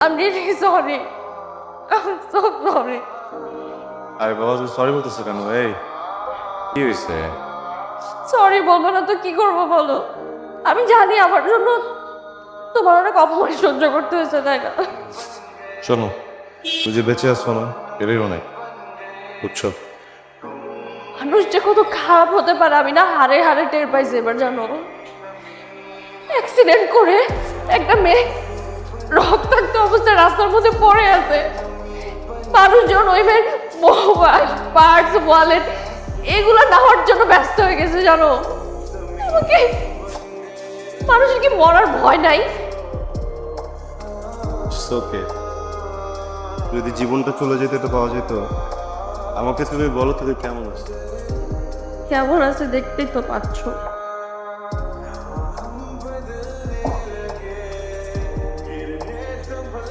I'm really sorry. I'm so sorry. আরে বাবা তুই সরি বলতেছো কেন? এই কি হয়েছে? সরি বলবো না তো কি করবো বলো? আমি জানি আমার জন্য তোমার অনেক অপমান সহ্য করতে হয়েছে, তাই না? শোনো, তুই যে বেঁচে আসছো না এরই অনেক, বুঝছো? মানুষ যে কত খারাপ হতে পারে আমি না হারে হারে টের পাইছি এবার, জানো? অ্যাক্সিডেন্ট করে একটা মেয়ে রক্তাক্ত অবস্থায় রাস্তার মধ্যে পড়ে আছে। মানুষজন ওই মেয়ের মোবাইল, পার্টস, ওয়ালেট এগুলো নেওয়ার জন্য ব্যস্ত হয়ে গেছে, জানো? আমাকে মানুষের কি মরার ভয় নাই? ওকে, যদি জীবনটা চলে যেতে তো পাওয়া যেত, আমাকে তুমি বলো তোকে কেমন আছে? কেমন আছে দেখতেই তো পাচ্ছ।